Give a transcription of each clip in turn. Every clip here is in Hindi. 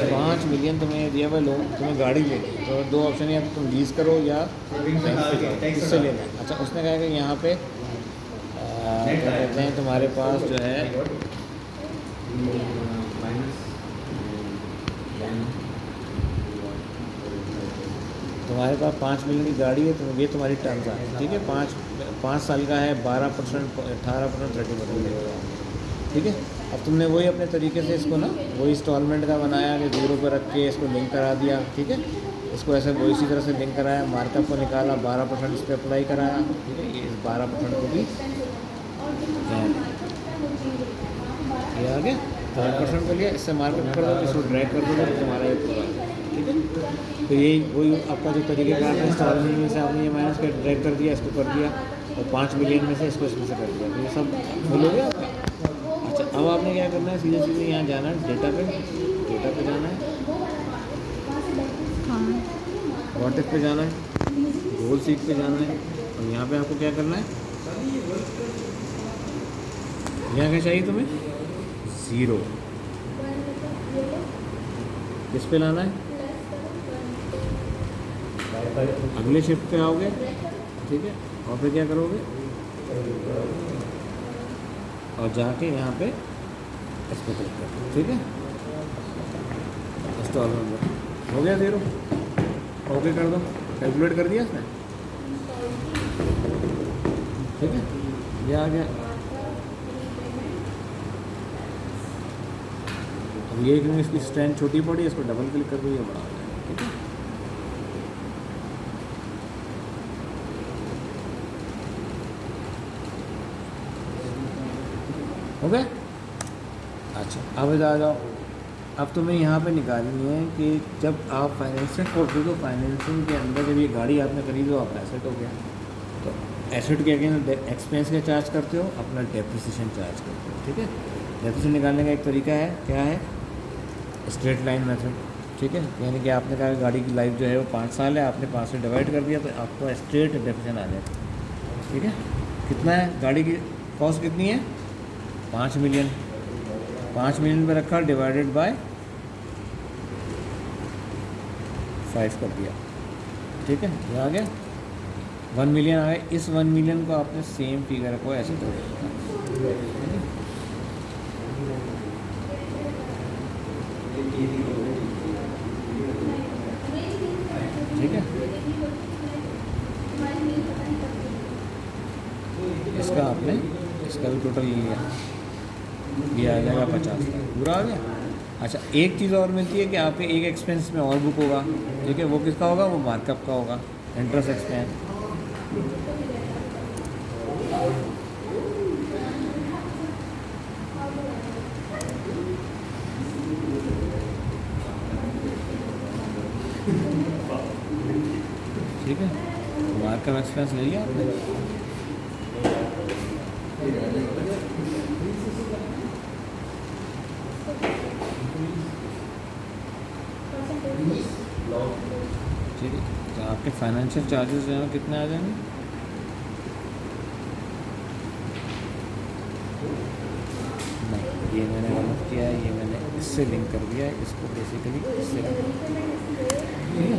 5 मिलियन तुम्हें दिया हुआ लोन, तुम्हें गाड़ी लेनी है तो दो ऑप्शन है, या तो तुम लीज़ करो या बैंक पे जाओ, किससे लेना है। अच्छा, उसने कहा कि यहाँ पे क्या कहते हैं, तुम्हारे पास जो है तुम्हारे पास 5 मिलियन की गाड़ी है, तो ये तुम्हारी टर्म्स आ रही है, ठीक है। 5 साल का है, 12%, 18%, 30%, ठीक है। अब तुमने वही अपने तरीके से इसको ना वही इंस्टॉलमेंट का बनाया कि 0 पर रख के इसको लिंक करा दिया, ठीक है। इसको ऐसे वो इसी तरह से लिंक कराया, मार्कअप को निकाला, 12% इस पर अप्लाई कराया, ठीक है। ये इस 12% को भी ये आ गया, 12% को लिया, इससे मार्कअप कर दो, इसको ड्रैग कर दो, तो तुम्हारा ये पूरा आ गया, ठीक है। तो यही वही आपका जो तरीक़ेकार है, इंस्टॉलमेंट में से आपने ये माइनस कर ड्रैग कर दिया, इसको कर दिया, और 5 मिलियन में से इसको इसमें से कर दिया, तो ये सब फुल हो गया आपका। अच्छा, अब आपने क्या करना है, सीधे सीधे यहाँ जाना है, डेटा पे जाना है, व्हाट इफ पे जाना है, गोल सीट पे जाना है, और यहाँ पे आपको क्या करना है, यहाँ क्या चाहिए तुम्हें, 0, किस पे लाना है, अगले शिफ्ट पे आओगे, ठीक है। और फिर क्या करोगे, और जाके यहाँ पे इस पर क्लिक करो, ठीक है। इंस्टॉलमेंट हो गया 0, ओके कर दो, कैलकुलेट कर दिया इसने, ठीक है। ये आ गया। अब ये कि इसकी स्ट्रेंथ छोटी पड़ी, इसको डबल क्लिक कर दो, ये बड़ा हो जाएगा, ठीक है। हो गया। अच्छा, अब आ जाओ, अब तुम्हें यहाँ पे निकालनी है कि जब आप फाइनेंसिंग करते हो, तो फाइनेंसिंग के अंदर जब ये गाड़ी आपने खरीदी तो आपका एसेट हो गया, तो एसेट के अगेंस्ट एक्सपेंस का चार्ज करते हो, अपना डेप्रिसिएशन चार्ज करते हो, ठीक है। डेप्रिसिएशन निकालने का एक तरीका है, क्या है, स्ट्रेट लाइन मेथड, ठीक है। यानी कि आपने कहा गाड़ी की लाइफ जो है वो 5 साल है, आपने 5 से डिवाइड कर दिया, तो आपको स्ट्रेट डेप्रिसिएशन आ जाएगा, ठीक है। कितना है, गाड़ी की कॉस्ट कितनी है, 5 मिलियन, 5 मिलियन पे रखा, डिवाइडेड बाय 5 कर दिया, ठीक है। ये आ गया, 1 मिलियन आ गया। इस 1 मिलियन को आपने सेम फिगर को ऐसे कर दिया, ठीक है। इसका आपने इसका भी टोटल लिया, ये आ जाएगा 50 लाख, पूरा आ गया। अच्छा, एक चीज़ और मिलती है कि आपके एक एक्सपेंस में और बुक होगा, ठीक है। वो किसका होगा, वो मार्कअप का होगा, इंटरेस्ट एक्सपेंस, ठीक है। मार्कअप एक्सपेंस ले लिया आपने, ठीक है। तो आपके फाइनेंशियल चार्जेस जो है कितने आ जाएंगे, नहीं, ये मैंने गलत किया है, ये मैंने इससे लिंक कर दिया है, इसको बेसिकली इससे ठीक है।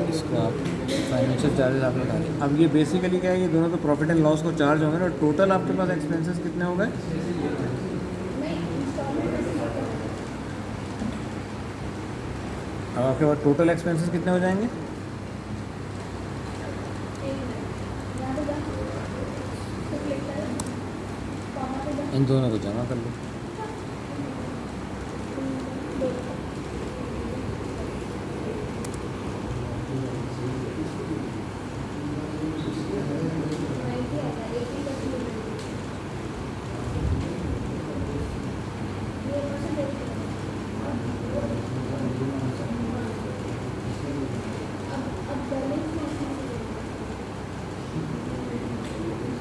इसको आप फाइनेंशियल चार्जेस आपने डाले। अब ये बेसिकली क्या है, ये दोनों तो प्रॉफिट एंड लॉस को चार्ज होंगे ना, टोटल आपके पास एक्सपेंसेस कितने हो गए, अब आपके पास टोटल एक्सपेंसेस कितने हो जाएंगे, इन दोनों को जमा कर लो,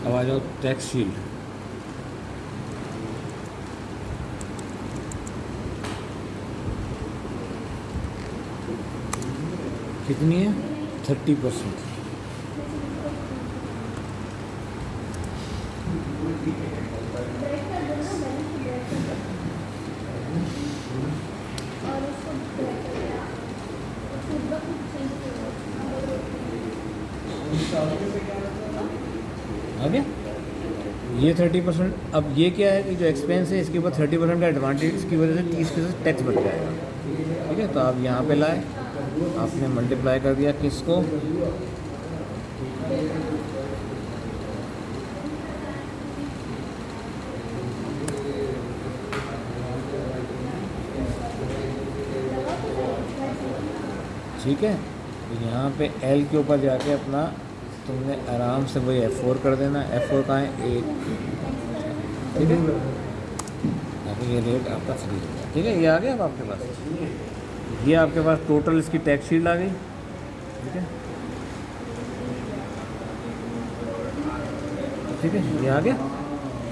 अब आ जाओ टैक्स शील्ड, कितनी है, 30%, आगे ये 30%। अब ये क्या है कि जो एक्सपेंस है इसके ऊपर 30% का एडवांटेज, इसकी वजह से 30% टैक्स बच जाएगा। ठीक है, तो आप यहाँ पे लाए, आपने मल्टीप्लाई कर दिया किसको, ठीक है। तो यहाँ पे एल के ऊपर जाके अपना तुमने आराम से वही F4 कर देना। F4 कहाँ है, 1, ठीक है। ताकि ये रेट आपका फ्री हो गया। ठीक है, ये आ गया अब आपके पास, ये आपके पास टोटल इसकी टैक्स शीट आ गई। ठीक है, ठीक है, ये आ गया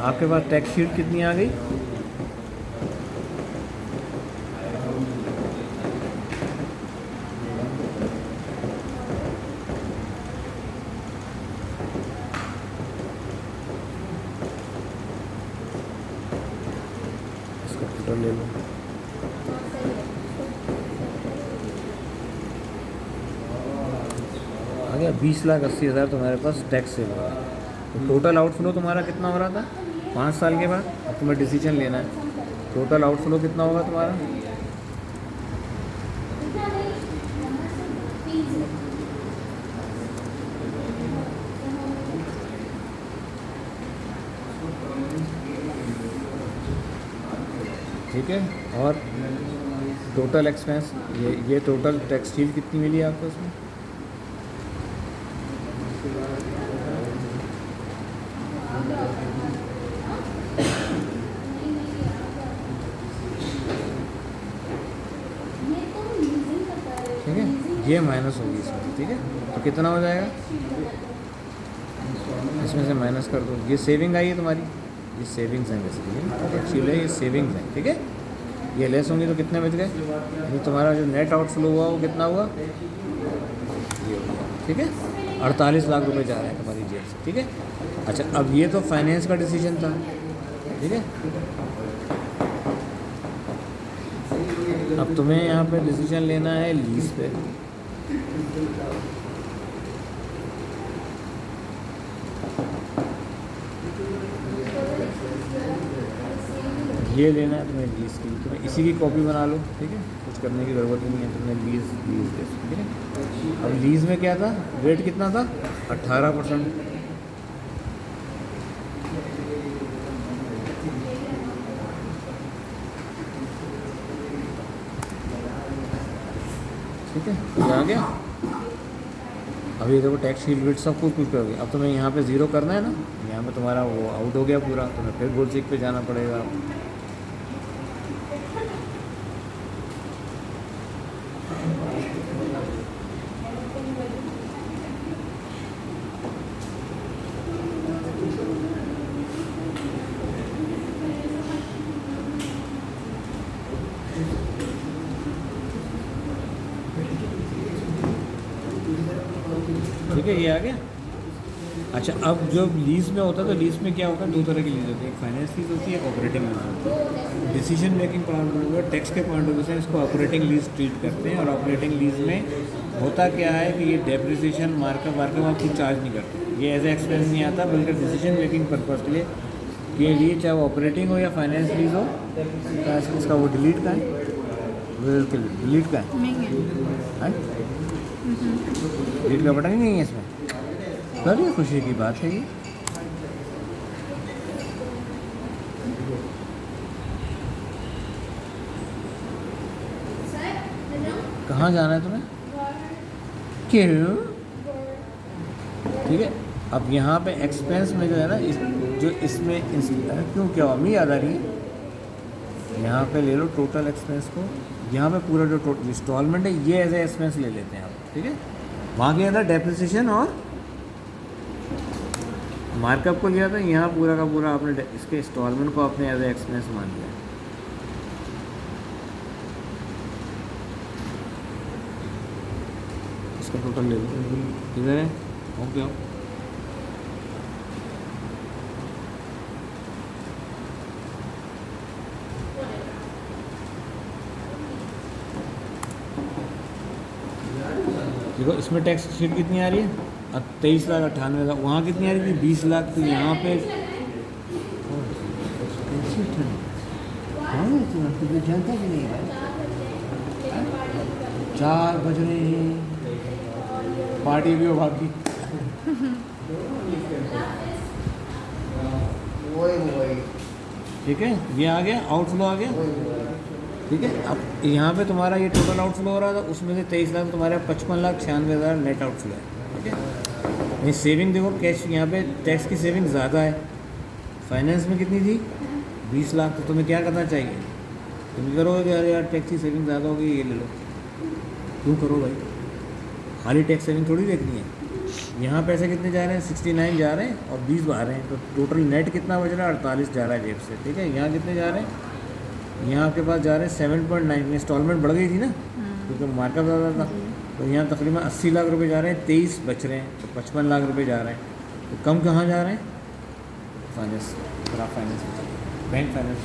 आपके पास टैक्स शीट कितनी आ गई, इसका टोटल ले लो। आ गया 20,80,000 तुम्हारे पास टैक्स सेव हो गया। तो टोटल आउटफ्लो तुम्हारा कितना हो रहा था 5 साल के बाद, अब तुम्हें डिसीजन लेना है टोटल आउटफ्लो कितना होगा तुम्हारा। ठीक है, और टोटल एक्सपेंस, ये टोटल टैक्स शीट कितनी मिली आपको उसमें, ठीक है, ये माइनस होगी इसमें। ठीक है, तो कितना हो जाएगा, इसमें से माइनस कर दो, ये सेविंग आई है तुम्हारी, ये सेविंग्स हैं बेसिकली, एक्चुअली ये सेविंग्स हैं। ठीक है, ये लेस होंगी तो कितने बच गए, यानी तुम्हारा जो नेट आउटफ्लो हुआ वो कितना हुआ, ये हो गया। ठीक है, 48 लाख रुपए जा रहे हैं तुम्हारी जेब से। ठीक है, अच्छा अब ये तो फाइनेंस का डिसीजन था। ठीक है, अब तुम्हें यहाँ पे डिसीजन लेना है लीज पे। ये लेना है तुम्हें लीज की, तुम्हें इसी की कॉपी बना लो। ठीक है, कुछ करने की ज़रूरत ही नहीं है, तुम्हें लीज दे। ठीक है, अब लीज में क्या था, रेट कितना था 18%। ठीक है, ये आ गया। अब ये देखो टैक्स शीट वेट सब कुछ कुछ करोगे। अब तुम्हें यहाँ पे ज़ीरो करना है ना, यहाँ पे तुम्हारा वो आउट हो गया पूरा, तुम्हें फिर गोल चेक पे जाना पड़ेगा। ठीक है, ये आ गया। अच्छा, अब जो लीज़ में होता है तो लीज़ में क्या होता है, दो तरह की लीज़ होती है, एक फाइनेंस लीज़ होती है, एक ऑपरेटिंग लीज़ होती है। Decision making point of view, tax के पॉइंट ऑफ व्यू से इसको ऑपरेटिंग लीज़ ट्रीट करते हैं। और ऑपरेटिंग लीज़ में होता क्या है कि ये डेप्रिसिएशन मार्कअप आप कुछ चार्ज नहीं करते, ये एज ए एक्सपेंस नहीं आता, बल्कि डिसीजन मेकिंग पर्पज़ के लिए चाहे वो ऑपरेटिंग हो या फाइनेंस लीज़ हो। तो इसका वो डिलीट का है, डिलीट का है, डिलीट का बटन ही नहीं है इसमें। बड़ी खुशी की बात है ये। कहाँ जाना है तुम्हें, क्यों, ठीक है। अब यहाँ पे एक्सपेंस में जो है ना, जो इसमें क्यों क्या अम्मी याद आ रही है, यहाँ पे ले लो टोटल एक्सपेंस को, यहाँ पे पूरा जो टोटल इंस्टॉलमेंट है ये एज ए एक्सपेंस ले लेते हैं आप। ठीक है, वहाँ के अंदर डेप्रिसिएशन और मार्कअप को लिया था, यहाँ पूरा का पूरा आपने इसके इंस्टॉलमेंट को आपने एज ए एक्सपेंस मान लिया। इसका टोटल ले लो, किधर है, हो गया। देखो इसमें टैक्स शीट कितनी आ रही है, अब 23,98,000, वहाँ कितनी आ रही थी 20 लाख, तो यहाँ पे तुझे जानता कि नहीं भाई, 4 बज रहे हैं, पार्टी भी हो बाकी। वही ठीक है, ये आ गया, आउटफ्लो आ गया। ठीक है, अब यहाँ पे तुम्हारा ये टोटल आउटफ्लो हो रहा था, उसमें से 23 लाख तुम्हारे 55,96,000 नेट आउटफ्लो है। ठीक है, ये सेविंग देखो, कैश यहाँ पे टैक्स की सेविंग ज़्यादा है। फाइनेंस में कितनी थी 20 लाख, तो तुम्हें क्या करना चाहिए, तुम करोगे कि अरे यार टैक्स की सेविंग ज़्यादा होगी, ये ले लो, क्यों करो भाई, खाली टैक्स सेविंग थोड़ी देखनी है। यहाँ पैसे कितने जा रहे हैं 69 जा रहे हैं और 20 बाहर हैं, तो टोटल नेट कितना बच रहा है 48 जा रहा है जेब से। ठीक है, यहाँ कितने जा रहे हैं, यहाँ आपके पास जा रहे हैं 7.9, इंस्टॉलमेंट बढ़ गई थी ना क्योंकि मार्कअप ज़्यादा था, तो यहाँ तकरीबन 80 लाख रुपए जा रहे हैं, 23 बच रहे हैं, तो 55 लाख रुपए जा रहे हैं। तो कम कहाँ जा रहे हैं, फाइनेंस, खराब फाइनेंस, बैंक फाइनेंस।